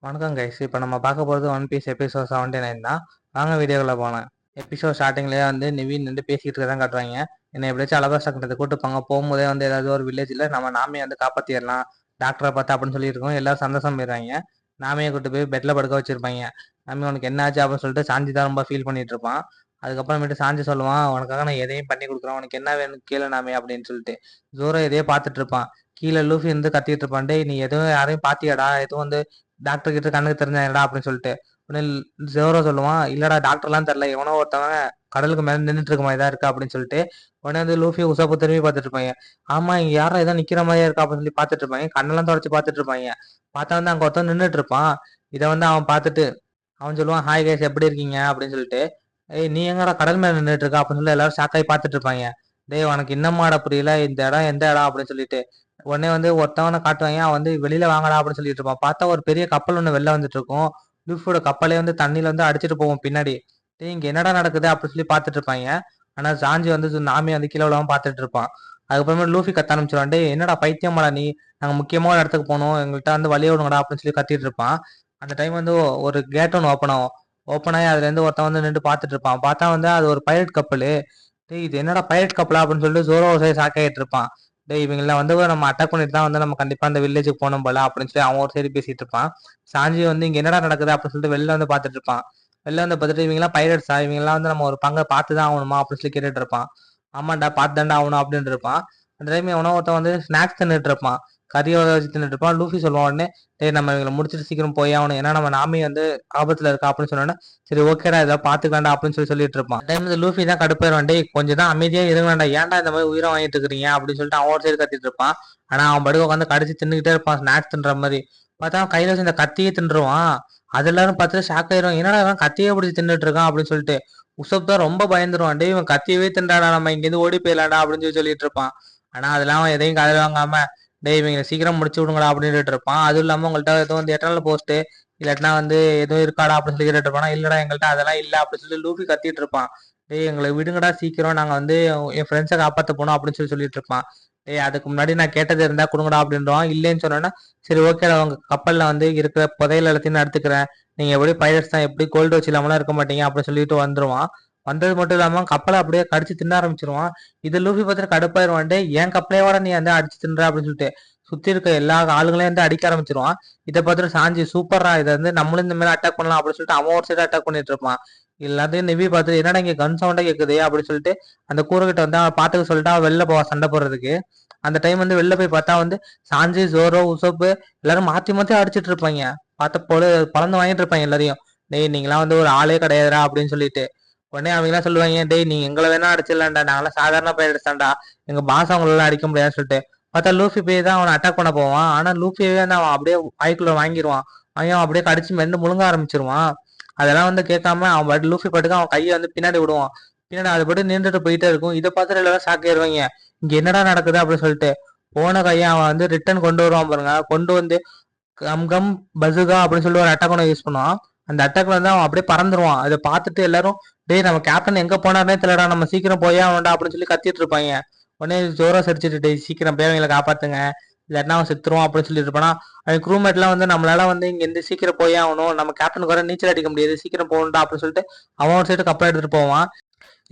வணக்கம் கைஸ். இப்போ நம்ம பார்க்க போகிறது ஒன் பீஸ் எபிசோட் 79 தான். வாங்க வீடியோக்குள்ள போனேன். எபிசோட் ஸ்டார்டிங்லேயே வந்து நிவின் நின்று பேசிக்கிட்டு இருக்கதான் காட்டுவாங்க. என்னை எப்படியாச்சும் அலபாஸ் டாக்டர் கூட்டுப்பாங்க. போகும்போதே வந்து ஏதாவது ஒரு வில்லேஜில் நம்ம நாமையை வந்து காப்பாற்றிடலாம் டாக்டரை பார்த்தா அப்படின்னு சொல்லியிருக்கோம். எல்லாரும் சந்தோஷம் போயிடுறாங்க. நாமையை கூட்டு போய் பெட்டில் படுக்க வச்சிருப்பாங்க. நாமி உனக்கு என்ன ஆச்சு அப்படின்னு சொல்லிட்டு சாஞ்சி தான் ரொம்ப ஃபீல் பண்ணிட்டு இருப்பான். அதுக்கப்புறமேட்டு சாஞ்சி சொல்லுவான், உனக்காக நான் எதையும் பண்ணி கொடுக்குறேன், உனக்கு என்ன வேணும் கீழே நாமே அப்படின்னு சொல்லிட்டு. ஜோரோ எதையோ பார்த்துட்டு இருப்பான். கீழே லூஃபி வந்து கத்திட்டு இருப்பான், டே நீ எதுவும் யாரையும் பாத்தியாடா, எதுவும் வந்து டாக்டர் கிட்ட கண்ணுக்கு தெரிஞ்சாடா அப்படின்னு சொல்லிட்டு. உடனே ஜோரோ சொல்லுவான், இல்லடா டாக்டர்லாம் தெரியல, எவனோ ஒருத்தவன் கடலுக்கு மேல நின்றுட்டு இருக்க மாதிரி தான் இருக்கா அப்படின்னு சொல்லிட்டு. உடனே வந்து லூஃபி உசப்பு திரும்பி பார்த்துட்டு இருப்பாங்க. ஆமா இங்க யாரும் ஏதோ நிக்கிற மாதிரியா இருக்கா அப்படின்னு சொல்லி பார்த்துட்டு இருப்பாங்க. கண்ணெல்லாம் தொடச்சு பார்த்துட்டு இருப்பாங்க. பார்த்தா வந்து அங்க ஒருத்தன் நின்றுட்டு இருப்பான். இதை வந்து அவன் பார்த்துட்டு அவன் சொல்லுவான், ஹாய் கைஸ் எப்படி இருக்கீங்க அப்படின்னு சொல்லிட்டு. ஏய் நீ எங்கடா கடல் மேல நின்றுட்டு இருக்கா அப்படின்னு சொல்லி எல்லாரும் ஷாக்காய் பார்த்துட்டு இருப்பாங்க. டேய் உனக்கு இன்னமாடா புரியல, இந்த இடம் எந்த இடம் அப்படின்னு சொல்லிட்டு. உடனே வந்து ஒருத்தவனை காட்டுவாங்க, அவன் வந்து வெளியில வாங்கடா அப்படின்னு சொல்லிட்டு இருப்பான். பார்த்தா ஒரு பெரிய கப்பல் ஒண்ணு வெளில வந்துட்டு இருக்கும். லூஃபியோட கப்பலே வந்து தண்ணியில வந்து அடிச்சிட்டு போவோம் பின்னாடி. டேய் இங்க என்னடா நடக்குது அப்படின்னு சொல்லி பார்த்துட்டு இருப்பாங்க. ஆனா ஜாஞ்சி வந்து நாமி வந்து கீழே விழாம பார்த்துட்டு இருப்பான். அதுக்கப்புறமே லூஃபி கத்த ஆரம்பிச்சிருவான், டேய் என்னடா பைத்தியமாடா நீ, நாங்க முக்கியமான இடத்துக்கு போகணும், எங்கள்கிட்ட வந்து வழி விடுங்கடா அப்படின்னு சொல்லி கத்திட்டு இருப்பான். அந்த டைம் வந்து ஒரு கேட் ஒன்று ஓப்பன் ஆகும். ஓப்பன் ஆகி அதுல இருந்து ஒருத்தன் வந்து நின்று பார்த்துட்டு இருப்பான். பார்த்தா வந்து அது ஒரு பைலட் கப்பல். டேய் இது என்னடா பைலட் கப்பலா அப்படின்னு சொல்லிட்டு ஜோரோ ஷாக் ஆகிட்டு இருப்பான். டேய் இவங்கள வந்து நம்ம அட்டாக் பண்ணிட்டு தான் வந்து நம்ம கண்டிப்பா அந்த வில்லேஜுக்கு போகணும் போல அப்படின்னு சொல்லி அவன் ஒரு சைடு பேசிட்டு இருப்பான். சாஞ்சி வந்து இங்க என்னடா நடக்குது அப்படின்னு சொல்லிட்டு வெளில வந்து பார்த்துட்டு இருப்பான். வெளில வந்து பார்த்துட்டு இவங்கெல்லாம் பைரட்ஸா, இவங்கெல்லாம் வந்து நம்ம ஒரு பங்கை பார்த்து தான் ஆகணுமா அப்படின்னு சொல்லி கேட்டுட்டு இருப்பான். ஆமாண்டா பார்த்து தாண்டா ஆகணும் அப்படின்னு இருப்பான். அந்த டைம் எவனோ ஒருத்தன் வந்து ஸ்நாக்ஸ் தின்னுட்டு இருப்பான். கறியோட வச்சு தின்னுட்டு இருப்பான். லூஃபி சொல்லுவான் உடனே, டேய் நம்ம இவங்களை முடிச்சுட்டு சீக்கிரம் போய் ஆகணும், ஏன்னா நம்ம நாமி வந்து ஆபத்துல இருக்கா அப்படின்னு சொன்னோன்னே, சரி ஓகேடா ஏதாவது பாத்துக்கலாம்டா அப்படின்னு சொல்லிட்டு இருப்பான். டைம் வந்து லூஃபி தான் கடுப்பாயிருவான், டேய் கொஞ்சம் தான் அமைதியா இருங்கடா, ஏன்டா இந்த மாதிரி உயிரை வாங்கிட்டு இருக்கிறீங்க அப்படின்னு சொல்லிட்டு அவன் ஒரு சைடு கத்திட்டு இருப்பான். ஆனா அவன் படுக்க உட்காந்து கடிச்சு தின்னுக்கிட்டே இருப்பான் ஸ்நாக்ஸ் தின்ற மாதிரி. பார்த்தா அவன் கையில வச்சு இந்த கத்தியே தின்றுவான். அது எல்லாரும் பார்த்து ஷாக் ஆயிரும், என்னடா இவன் கத்தியே பிடிச்சி தின்னுட்டு இருக்கான் அப்படின்னு சொல்லிட்டு. உசப் தான் ரொம்ப பயந்துருவான், டேய் இவன் கத்தியவே தின்றாடா, நம்ம இங்க இருந்து ஓடி போயிடலாம்டா அப்படின்னு சொல்லி சொல்லிட்டு இருப்பான். ஆனா அதெல்லாம் அவன் எதையும் காதுல வாங்காம, டேய் இவங்க சீக்கிரம் முடிச்சு விடுங்கடா அப்படின்ட்டு இருப்பான். அதுவும் இல்லாம உங்கள்ட்ட எதுவும் வந்து எட்டர்னல் போஸ்ட் இல்லாட்டினா வந்து எதுவும் இருக்காடா அப்படின்னு சொல்லி கேட்டுட்டு இருப்பானா. இல்லடா எங்கள்கிட்ட அதெல்லாம் இல்லை அப்படின்னு சொல்லி லூஃபி கத்திட்டு இருப்பான். டேய் எங்களை விடுங்கடா சீக்கிரம், நாங்க வந்து என் ஃப்ரெண்ட்ஸை காப்பாற்ற போனோம் அப்படின்னு சொல்லிட்டு இருப்பான். டேய் அதுக்கு முன்னாடி நான் கேட்டது இருந்தா கொடுங்கடா அப்படின்றான். இல்லைன்னு சொன்னோன்னா, சரி ஓகேடா உங்க கப்பல்ல வந்து இருக்கிற புதையல் எல்லாத்தையும் நான் எடுத்துக்கிறேன், நீங்க எப்படி பைரட்ஸ் தான், எப்படி கோல்டு வச்சு இல்லாமலாம் இருக்க மாட்டீங்க அப்படின்னு சொல்லிட்டு வந்துருவான். வந்தது மட்டும் இல்லாம கப்பலை அப்படியே கடிச்சு தின்ன ஆரம்பிச்சிருவான். இது லூஃபி பார்த்துட்டு கடுப்பாயிருவான், டே என் கப்பலையோட நீ வந்து அடிச்சு தின்ற அப்படின்னு சொல்லிட்டு சுத்தி இருக்க எல்லா ஆளுங்களையும் வந்து அடிக்க ஆரம்பிச்சிருவான். இதை பார்த்துட்டு சாஞ்சி சூப்பரா, இதை வந்து நம்மளும் இந்த மாதிரி அட்டாக் பண்ணலாம் அப்படின்னு சொல்லிட்டு அவன் ஒரு சைடு அட்டாக் பண்ணிட்டு இருப்பான். எல்லாத்தையும் நிவி பார்த்துட்டு என்னடா இங்க கன் சவுண்டா கேக்குது அப்படின்னு சொல்லிட்டு அந்த கூரைகிட்ட வந்து அவன் பாத்துக்க சொல்லிட்டு அவன் வெளில போவான் சண்டை போடுறதுக்கு. அந்த டைம் வந்து வெளில போய் பார்த்தா வந்து சாஞ்சி ஜோரோ உசப்பு எல்லாரும் மாத்தி மாத்தி அடிச்சிட்டு இருப்பாங்க. பார்த்த போல பழந்து வாங்கிட்டு இருப்பாங்க எல்லாரையும். டேய் நீங்களாம் வந்து ஒரு ஆளே கிடையாதுடா அப்படின்னு சொல்லிட்டு. உடனே அவங்க எல்லாம் சொல்லுவாங்க, டேய் நீ எங்களை வேணா அடிச்சிடலாம்டா, நாங்களாம் சாதாரண பயிர் அடிச்சான்டா, எங்க பாஸ் அவங்களெல்லாம் அடிக்க முடியாதுன்னு சொல்லிட்டு. பார்த்தா லூஃபி போய் தான் அவனை அட்டாக் பண்ண போவான். ஆனா லூஃபியே வந்து அவன் அப்படியே வாய்க்குள்ள வாங்கிடுவான். அவன் அப்படியே கடிச்சு மென்று முழுங்க ஆரம்பிச்சிருவான். அதெல்லாம் வந்து கேட்காம அவன் பாட்டு லூஃபி பாட்டுக்கு அவன் கையை வந்து பின்னாடி விடுவான். பின்னாடி அதை பாட்டு நின்றுட்டு போயிட்டே இருக்கும். இதை பார்த்துட்டு எல்லாரும் ஷாக் ஆயிருவாங்க, இங்க என்னடா நடக்குது அப்படின்னு சொல்லிட்டு. போன கையை அவன் வந்து ரிட்டர்ன் கொண்டு வருவான் பாருங்க. கொண்டு வந்து கம் கம் பசுகா அப்படின்னு சொல்லி ஒரு அட்டாக் ஒன்று யூஸ் பண்ணுவான். அந்த அட்டாக்ல வந்து அவன் அப்படியே பறந்துருவான். அதை பார்த்துட்டு எல்லாரும், டேய் நம்ம கேப்டன் எங்க போனாருனே தெரியலடா, நம்ம சீக்கிரம் போயா வேண்டாம் அப்படின்னு சொல்லி கத்திட்டு இருப்பாங்க. உடனே ஜோரா சரிச்சிட்டு, டேய் சீக்கிரம் போய் அவங்களை காப்பாத்துங்க, இல்லாட்டினா அவன் செத்துருவான் அப்படின்னு சொல்லிட்டு இருப்பானா. அவன் க்ரூமேட் எல்லாம் வந்து நம்மளால வந்து இங்க இருந்து சீக்கிரம் போய் ஆகணும், நம்ம கேப்டனுக்கு வர நீச்சல் அடிக்க முடியாது, சீக்கிரம் போகணும்டா அப்படின்னு சொல்லிட்டு அவன் ஒரு சைடு கப்பல் எடுத்துட்டு போவான்.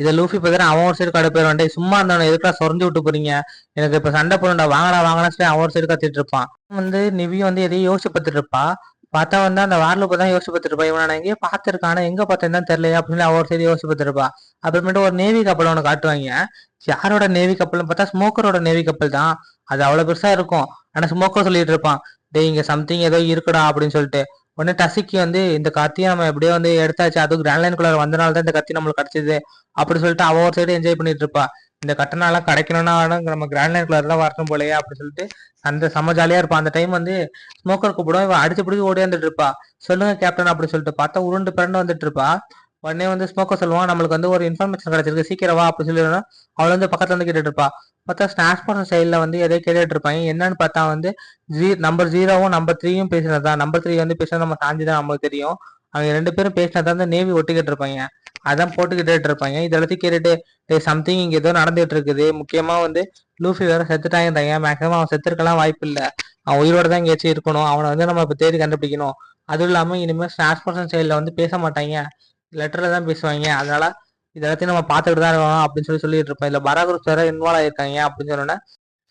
இதை லூஃபி பார்த்தா அவன் ஒரு சைடு கடுப்பாயிருவான், டேய் சும்மா இருந்தவன எதுக்குலாம் சொரஞ்சு விட்டு போறீங்க, எனக்கு இப்ப சண்டை போடணும்டா, வாங்கடா வாங்கடா சொல்லி அவன் ஒரு சைடு கத்திட்டு இருப்பான். வந்து நிவி வந்து எதையும் யோசிச்சு பார்த்துட்டு இருப்பா. பார்த்தா வந்து அந்த வார்லூப்பை தான் யோசிச்சு பார்த்துட்டு இருப்பா. இவனை நான் எங்கேயோ பார்த்திருக்கான், ஆனா எங்க பார்த்தேன்னு தான் தெரியலையா அப்படின்னு சொல்லி அவர் சைடு யோசிச்சு பார்த்துருப்பா. அப்புறமேட்டு ஒரு நேவி கப்பல் ஒன்று காட்டுவாங்க. யாரோட நேவி கப்பல்னு பார்த்தா ஸ்மோக்கரோட நேவி கப்பல் தான். அது அவ்வளவு பெருசா இருக்கும். ஆனா ஸ்மோக்கர் சொல்லிட்டு இருப்பான், டேய் இங்க சம்திங் ஏதோ இருக்குடா அப்படின்னு சொல்லிட்டு. உடனே டசிக்கு வந்து இந்த கத்தியை நம்ம எப்படியோ வந்து எடுத்தாச்சு, அதுவும் கிராண்ட் லைன் குள்ள வந்தனால தான் இந்த கத்தி நம்மளுக்கு கிடைச்சது அப்படி சொல்லிட்டு அவ ஒரு சைடு என்ஜாய் பண்ணிட்டு இருப்பா. இந்த கட்டணம் கிடைக்கணும்னா நம்ம கிராண்ட் லைன் குள்ள தான் வரணும் போலயே அப்படின்னு சொல்லிட்டு அந்த செம ஜாலியா இருப்பான். அந்த டைம் வந்து ஸ்மோக்கர் கூப்பிடும், இவன் அடிச்சு பிடிச்சி ஓடி வந்துட்டு இருப்பா. சொல்லுங்க கேப்டன் அப்படின்னு சொல்லிட்டு பார்த்தா உருண்டு பிறண்டு வந்துட்டு இருப்பா. உடனே வந்து ஸ்மோக்கர் சொல்லுவான், நம்மளுக்கு வந்து ஒரு இன்ஃபர்மேஷன் கிடைச்சிருக்கு, சீக்கிரம் வா அப்படின்னு சொல்லி அவளை வந்து பக்கத்துல வந்து கேட்டுட்டு இருப்பா. பார்த்தா ஸ்நாக்ஸ் பண்ண சைட்ல வந்து எதை கேட்டுட்டு இருப்பாங்க. என்னன்னு பார்த்தா வந்து நம்பர் 0வும் நம்பர் 3யும் பேசினதான். நம்பர் 3 வந்து பேசினது நம்ம சாஞ்சிதான் நம்மளுக்கு தெரியும். அவங்க ரெண்டு பேரும் பேசினதான் வந்து நேவி ஒட்டிக்கிட்டு இருப்பாங்க. அதான் போட்டுக்கிட்டு இருப்பாங்க. இது எல்லாத்தையும் கேட்டுட்டு சம்திங் இங்க ஏதோ நடந்துட்டு இருக்குது, முக்கியமா வந்து லூஃபி வேற செத்துட்டாங்க, மேக்ஸிமம் அவன் செத்துருக்கலாம் வாய்ப்பு இல்லை, அவன் உயிரோட தான் எங்கேயாச்சும் இருக்கணும், அவனை வந்து நம்ம இப்ப தேடி கண்டுபிடிக்கணும் அதுவும் இல்லாம இனிமேல் டிரான்ஸ்போர்ட்டேஷன் சைடில் வந்து பேச மாட்டாங்க, லெட்டர்ல தான் பேசுவாங்க. அதனால இதெல்லாத்தையும் நம்ம பார்த்துக்கிட்டு தான் இருக்கணும் அப்படின்னு சொல்லிட்டு இருப்பேன். இல்லை பராகுரூப் வேற இன்வால்வ் ஆயிருக்காங்க அப்படின்னு சொன்னோன்னே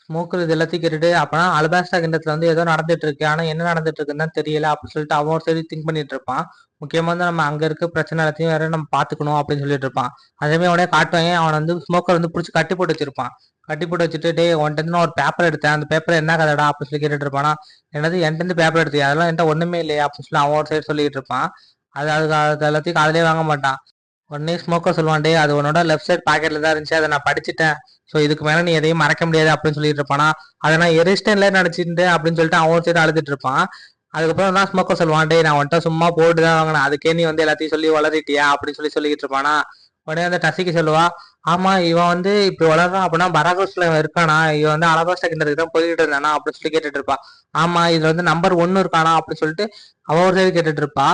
ஸ்மோக்கர் இது எல்லாத்தையும் கேட்டுட்டு அப்பனா அலபாஸ்டா கிண்டத்துல வந்து ஏதோ நடந்துட்டு இருக்கு, ஆனா என்ன நடந்துட்டு இருக்குன்னு தான் தெரியல அப்படின்னு சொல்லிட்டு அவன் ஒரு சரி திங்க் பண்ணிட்டு இருப்பான். முக்கியமா வந்து நம்ம அங்க இருக்க பிரச்சனை எல்லாத்தையும் வேற நம்ம பாத்துக்கணும் அப்படின்னு சொல்லிட்டு இருப்பான். அதேமாதிரி அவனே காட்டுவாங்க, அவன் வந்து ஸ்மோக்கர் வந்து பிடிச்சி கட்டி போட்டு வச்சிருப்பான். கட்டி போட்டு வச்சுட்டு டே உன்ட்டு நான் ஒரு பேப்பர் எடுத்தேன், அந்த பேப்பர் என்ன கதடா அப்படின்னு சொல்லி கேட்டுட்டு இருப்பானா. என்னது என்கிட்ட இருந்து பேப்பர் எடுத்தியா, அதெல்லாம் என்கிட்ட ஒண்ணுமே இல்லையா அப்படின்னு சொல்லி அவன் ஒரு சைடு சொல்லிட்டு இருப்பான். அது எல்லாத்தையும் காதலே வாங்க மாட்டான். உடனே ஸ்மோக்கர் சொல்லுவான், டே அது உன்னோட லெஃப்ட் சைட் பாக்கெட்ல தான் இருந்துச்சு, அதை நான் படிச்சுட்டேன். ஸோ இதுக்கு மேல நீ எதையும் மறக்க முடியாது அப்படின்னு சொல்லிட்டு இருப்பானா. அதை நான் எரிஸ்டன்ல நினைச்சிட்டு அப்படின்னு சொல்லிட்டு அவன் சைடு அழுதுட்டு இருப்பான். அதுக்கப்புறம் தான் ஸ்மோக்கர் சொல்லுவான், டே நான் வந்துட்டு சும்மா போட்டு தான் வாங்கினேன், அதுக்கே நீ வந்து எல்லாத்தையும் சொல்லி வளரிட்டியா அப்படின்னு சொல்லிக்கிட்டு இருப்பானா. உடனே அந்த டசிக்கு சொல்லுவா, ஆமா இவன் வந்து இப்படி வளர்றான் அப்படின்னா பராகோஸ்ல இவன் இருக்கானா, இவன் வந்து அலபாஸ்டா கிண்டதுக்கு தான் போயிட்டு இருந்தானா அப்படின்னு சொல்லி கேட்டுட்டு இருப்பா. ஆமா இதுல வந்து நம்பர் 1 இருக்கானா அப்படின்னு சொல்லிட்டு அவ ஒரு சைடு கேட்டுட்டு இருப்பா.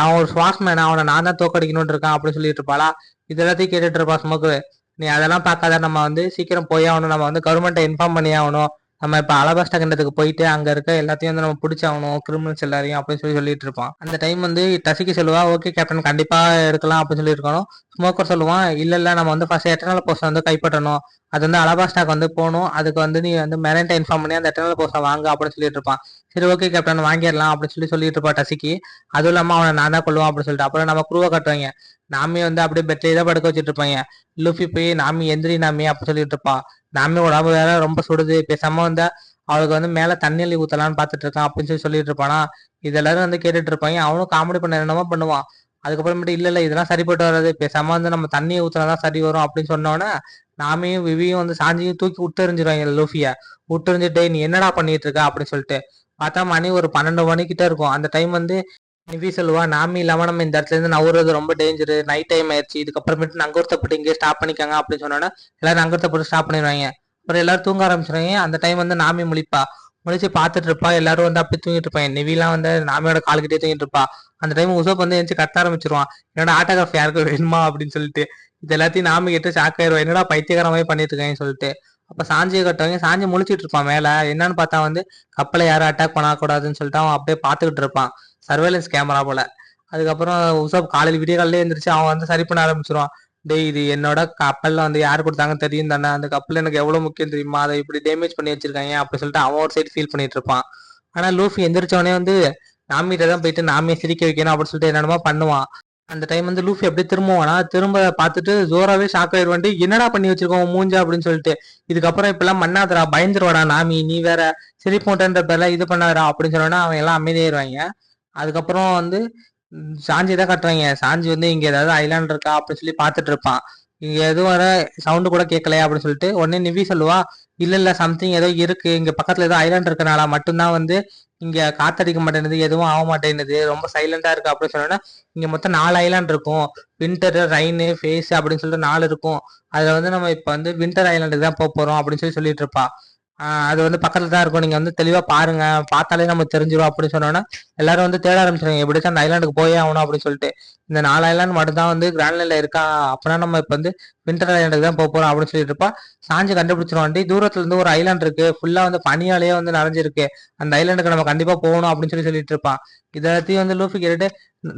அவன் ஒரு ஸ்வாட்ஸ்மேன், அவனை நான் தான் தோக்கடிக்கணும்னு இருக்கான் அப்படின்னு சொல்லிட்டு இருப்பாளா. இது எல்லாத்தையும் கேட்டுட்டு இருப்பா ஸ்மோக்கு. நீ அதெல்லாம் பார்க்காத, நம்ம வந்து சீக்கிரம் போய் ஆகணும், நம்ம வந்து கவர்மெண்ட்டை இன்ஃபார்ம் பண்ணி ஆகணும். நம்ம இப்ப அலபாஸ்டா கிண்டத்துக்கு போயிட்டு அங்க இருக்க எல்லாத்தையும் வந்து நம்ம பிடிச்சாகணும், கிரிமினல்ஸ் எல்லாரையும் அப்படின்னு சொல்லிட்டு இருப்பான். அந்த டைம் வந்து டசிக்கு சொல்லுவா, ஓகே கேப்டன் கண்டிப்பா எடுக்கலாம் அப்படின்னு சொல்லி இருக்கணும். ஸ்மோக்கர் சொல்லுவான், இல்ல இல்ல நம்ம வந்து ஃபர்ஸ்ட் எட்டர்னல் போஸ்ட் வந்து கைப்பற்றணும், அது வந்து அலபாஸ்டாக்கு வந்து போகணும், அதுக்கு வந்து நீ வந்து மெரண்ட்டை இன்ஃபார்ம் பண்ணி அந்த எட்டர்னல் போஸ்ட்டை வாங்க அப்படின்னு சொல்லிட்டு இருப்பான். சரி ஓகே கேப்டன் வாங்கிடலாம் அப்படின்னு சொல்லிட்டு இருப்பா டசிக்கு. அதுவும் இல்லாம அவனை நான் தான் கொள்ளுவான் அப்படின்னு சொல்லிட்டு அப்புறம் நம்ம குருவை கட்டுவாங்க. நாமி வந்து அப்படியே பெட்லேயே தான் படுக்க வச்சுட்டு இருப்பாங்க. லூஃபி போய் நாமி எந்திரி நாமி அப்படின்னு சொல்லிட்டு இருப்பா. நாமி உடம்பு வேற ரொம்ப சுடுது, பேசாம வந்து அவளுக்கு வந்து மேல தண்ணி அள்ளி ஊத்தலான்னு பாத்துட்டு இருக்கான் அப்படின்னு சொல்லிட்டு இருப்பானா. இது எல்லாரும் வந்து கேட்டுட்டு இருப்பாங்க. அவனும் காமெடி பண்ண என்னமோ பண்ணுவான். அதுக்கப்புறமேட்டு இல்ல இல்ல இதெல்லாம் சரிப்பட்டு வராது, பேசாம வந்து நம்ம தண்ணியை ஊத்துனாதான் சரி வரும் அப்படின்னு சொன்னோன்னே நாமையும் விவியும் வந்து சாஞ்சியும் தூக்கி விட்டு எறிஞ்சிருவாங்க லூஃபிய. விட்டு எறிஞ்சிட்டு நீ என்னடா பண்ணிட்டு இருக்க அப்படின்னு சொல்லிட்டு பார்த்தா மணி ஒரு 12 மணிக்கிட்ட இருக்கும். அந்த டைம் வந்து நிவி சொல்லுவா, நாமி இல்லாம நம்ம இந்த இடத்துல இருந்து நவுறது ரொம்ப டேஞ்சரு, நைட் டைம் ஆயிடுச்சு, இதுக்கப்புறமேட்டு நங்கூரத்தைப்பட்டு இங்கே ஸ்டாப் பண்ணிக்காங்க அப்படின்னு சொன்னோன்னா எல்லாரும் நங்கூரத்தைப்பட்டு ஸ்டாப் பண்ணிடுவாங்க. அப்புறம் எல்லாரும் தூங்க ஆரம்பிச்சிருவாங்க. அந்த டைம் வந்து நாமி முழிப்பா. முழிச்சு பார்த்துட்டு இருப்பா. எல்லாரும் வந்து அப்படி தூங்கிட்டு இருப்பாங்க. நிவிலாம் வந்து நாமியோட கால்கிட்டே தூங்கிட்டு இருப்பா. அந்த டைம் உசோப் வந்து எந்திரிச்சு கத்த ஆரம்பிச்சிருவான், என்னோட ஆட்டோகிராஃப் யாருக்கு வேணுமா அப்படின்னு சொல்லிட்டு. இது எல்லாத்தையும் நாமி கிட்ட ஷாக் ஆயிடுவா, என்னடா பைத்தியகாரமாவே பண்ணிட்டு இருக்கேன்னு சொல்லிட்டு. அப்ப சாஞ்சியை கட்டுவாங்க. சாஞ்சி முழிச்சிட்டு இருப்பான் மேல. என்னன்னு பார்த்தா வந்து கப்பலை யாரும் அட்டாக் பண்ணக்கூடாதுன்னு சொல்லிட்டு அவன் அப்படியே பார்த்துக்கிட்டு இருப்பான், சர்வேலன்ஸ் கேமரா போல. அதுக்கப்புறம் உசப் காலையில் விடிய காலையிலே எழுந்திரிச்சு அவன் வந்து சரி பண்ண ஆரம்பிச்சிருவான். டேய் இது என்னோட கப்பல்ல வந்து யார் கொடுத்தாங்கன்னு தெரியும் தானே, அந்த கப்பல் எனக்கு எவ்வளவு முக்கியம் தெரியுமா, அதை இப்படி டேமேஜ் பண்ணி வச்சிருக்காங்க அப்படி சொல்லிட்டு அவன் ஒரு சைடு ஃபீல் பண்ணிட்டு இருப்பான். ஆனா லூஃபி எந்திரிச்சவனே வந்து நாமிகிட்ட தான் போயிட்டு நாமியை சிரிக்க வைக்கணும் அப்படின்னு சொல்லிட்டு என்னென்னமோ பண்ணுவான். அந்த டைம் வந்து லூஃபி அப்படியே திரும்புவானா, திரும்ப பார்த்துட்டு ஜோராவே ஷாக் ஆயிடுவான்ட்டு, என்னடா பண்ணி வச்சிருக்கோம் மூஞ்சா அப்படின்னு சொல்லிட்டு. இதுக்கப்புறம் இப்பெல்லாம் பண்ணாதடா, பயந்துருவாடா நாமி, நீ வேற சிரிப்பு மூட்டைன்ற பேர்ல இது பண்ணாதடா அப்படின்னு சொன்னோன்னா அவன் எல்லாம் அமைதியாயிருவாங்க. அதுக்கப்புறம் வந்து சாஞ்சி தான் கட்டுவாங்க. சாஞ்சி வந்து இங்க ஏதாவது ஐலாண்ட் இருக்கா அப்படின்னு சொல்லி பார்த்துட்டு இருப்பான். இங்க எதுவும் வர சவுண்டு கூட கேட்கலையா அப்படின்னு சொல்லிட்டு உடனே நிவி சொல்லுவா, இல்ல இல்ல சம்திங் ஏதோ இருக்கு, இங்க பக்கத்துல ஏதோ ஐலாண்ட் இருக்கனால மட்டும்தான் வந்து இங்க காத்தடிக்க மாட்டேங்குது, எதுவும் ஆக மாட்டேங்குது, ரொம்ப சைலண்டா இருக்கு அப்படின்னு சொன்னோன்னா இங்க மொத்தம் 4 ஐலாண்ட் இருக்கும். வின்டர், ரெயின், ஃபேஸ் அப்படின்னு சொல்லிட்டு 4 இருக்கும். அதுல வந்து நம்ம இப்ப வந்து வின்டர் ஐலாண்டுக்கு தான் போக போறோம் அப்படின்னு சொல்லிட்டு இருப்பா. அது வந்து பக்கத்துல தான் இருக்கும், நீங்க வந்து தெளிவா பாருங்க, பார்த்தாலே நமக்கு தெரிஞ்சிடும் அப்படின்னு சொன்னோன்னா எல்லாரும் வந்து தேட ஆரம்பிச்சிருங்க, எப்படியாச்சும் அந்த ஐலாண்டுக்கு போயே ஆகணும் அப்படின்னு சொல்லிட்டு. இந்த 4 ஐலாண்ட் மட்டும் தான் வந்து கிராண்ட்லேண்ட்ல இருக்கா, அப்படின்னா நம்ம இப்ப வந்து வின்டர் ஐலாண்டுக்கு தான் போக போறோம் அப்படின்னு சொல்லிட்டு இருப்பா. சாஞ்சி கண்டுபிடிச்சிருவாண்டி, தூரத்துல இருந்து ஒரு ஐலாண்ட் இருக்கு, ஃபுல்லா வந்து பனியாலேயே வந்து நிறைஞ்சிருக்கு, அந்த ஐலாண்டுக்கு நம்ம கண்டிப்பா போகணும் அப்படின்னு சொல்லிட்டு இருப்பான். இதெல்லாத்தையும் வந்து லூஃபி கேட்டுட்டு,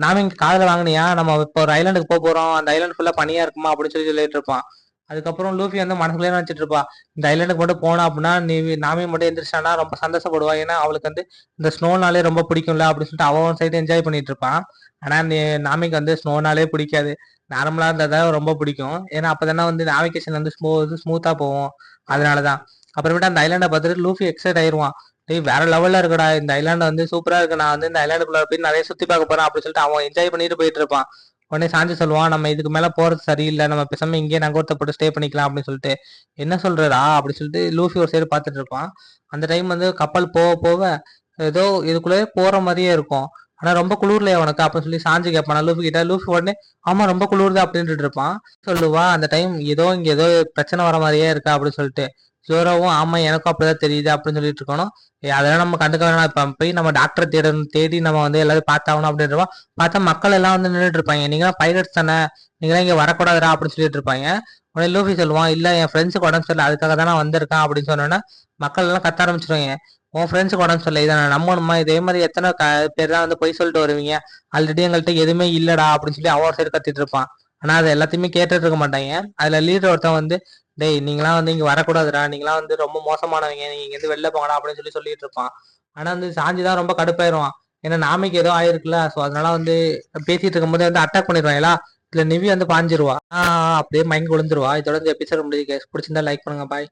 நாம இங்க காதல வாங்கினியா, நம்ம இப்போ ஒரு ஐலாண்டுக்கு போக போறோம், அந்த ஐலாண்ட் ஃபுல்லா பனியா இருக்குமா அப்படின்னு சொல்லிட்டு இருப்பான். அதுக்கப்புறம் லூஃபி வந்து மனசுலயே நினைச்சிட்டு இருப்பா, இந்த ஐலாண்டுக்கு மட்டும் போனா அப்படின்னா நீ நாமி மட்டும் எந்திரிச்சானா ரொம்ப சந்தோஷப்படுவா, ஏன்னா அவளுக்கு வந்து இந்த ஸ்னோனாலே ரொம்ப பிடிக்கும்ல அப்படின்னு சொல்லிட்டு அவன் சைடு என்ஜாய் பண்ணிட்டு இருப்பான். ஆனா நீ நாமிக்கு வந்து ஸ்னோனாலே பிடிக்காது, நார்மலா இருந்தா ரொம்ப பிடிக்கும். ஏன்னா அப்பதானே வந்து நாவிகேஷன் வந்து ஸ்மூத்தா போகும், அதனாலதான். அப்புறமேட்டு அந்த ஐலாண்டை பார்த்துட்டு லூஃபி எக்ஸைட் ஆயிருவான், டேய் வேற லெவல்ல இருக்குடா இந்த ஐலாண்ட், வந்து சூப்பரா இருக்கு, நான் வந்து இந்த ஐலாண்டுக்குள்ள போய் நிறைய சுத்தி பார்க்க போறேன் அப்படின்னு சொல்லிட்டு அவன் என்ஜாய் பண்ணிட்டு போயிட்டு இருப்பான். உடனே சாஞ்சி சொல்லுவான், நம்ம இதுக்கு மேல போறது சரியில்லை, நம்ம பேசாம இங்கேயே நங்கூரத்தை போட்டு ஸ்டே பண்ணிக்கலாம் அப்படின்னு சொல்லிட்டு. என்ன சொல்றடா அப்படின்னு சொல்லிட்டு லூஃபி ஒரு சைடு பார்த்துட்டு இருப்பான். அந்த டைம் வந்து கப்பல் போக போக ஏதோ இதுக்குள்ளே போற மாதிரியே இருக்கும். ஆனா ரொம்ப குளிர்லையா உனக்கு அப்படின்னு சொல்லி சாஞ்சி கேட்பான் லூஃபி கிட்ட. லூஃபி உடனே ஆமா ரொம்ப குளிர்தான் அப்படின்ட்டு இருப்பான். சொல்லுவா, அந்த டைம் ஏதோ இங்க ஏதோ பிரச்சனை வர மாதிரியே இருக்கா அப்படின்னு சொல்லிட்டு. ஜோராவும் ஆமா எனக்கும் அப்படிதான் தெரியுது அப்படின்னு சொல்லிட்டு இருக்கணும். அதெல்லாம் நம்ம கண்டுக்க வேணாம், இப்ப போய் நம்ம டாக்டரை தேடி நம்ம வந்து எல்லாரும் பார்த்தாகணும் அப்படின்றப்ப பார்த்தா மக்கள் எல்லாம் வந்து நின்றுட்டு இருப்பாங்க. நீங்களாம் பைலட்ஸ் தானே, நீங்களாம் இங்க வரக்கூடாதுடா அப்படின்னு சொல்லிட்டு இருப்பாங்க. உடனே லூஃபி சொல்லுவான், இல்ல என் ஃப்ரெண்ட்ஸுக்கு உடம்பு சரியில்லை, அதுக்காக தான் நான் வந்திருக்கேன் அப்படின்னு சொன்னோன்னா மக்கள் எல்லாம் கத்த ஆரம்பிச்சிருவாங்க. உன் ஃப்ரெண்ட்ஸுக்கு உடம்பு சரியில்லை இதை நான் நம்பணுமா? இதே மாதிரி எத்தனை பேர் தான் வந்து பொய் சொல்லிட்டு வருவீங்க. ஆல்ரெடி எங்கள்கிட்ட எதுவுமே இல்லடா அப்படின்னு சொல்லி அவன் சைடு கத்திட்டு இருப்பான். ஆனா அதை எல்லாத்தையுமே கேட்டுட்டு இருக்க மாட்டாங்க. அதுல லீடர் ஒருத்தன் வந்து, டேய் நீங்களாம் வந்து இங்க வரக்கூடாதுடா, நீங்களாம் வந்து ரொம்ப மோசமானவங்க, நீங்க இங்க இருந்து வெளில போங்கடா அப்படின்னு சொல்லி சொல்லிட்டு இருப்பான். ஆனா வந்து சாஞ்சி தான் ரொம்ப கடுப்பாயிருவான். ஏன்னா நாமைக்கு ஏதோ ஆயிருக்குல்ல, ஸோ அதனால வந்து பேசிட்டு இருக்கும்போது வந்து அட்டாக் பண்ணிடுவாங்களா. இதுல நிவி வந்து பாஞ்சிருவா. அப்படியே மயங்கி விழுந்துருவா. இதோட இந்த எபிசோட் முடியுது guys. பிடிச்சிருந்தா லைக் பண்ணுங்க. பாய்.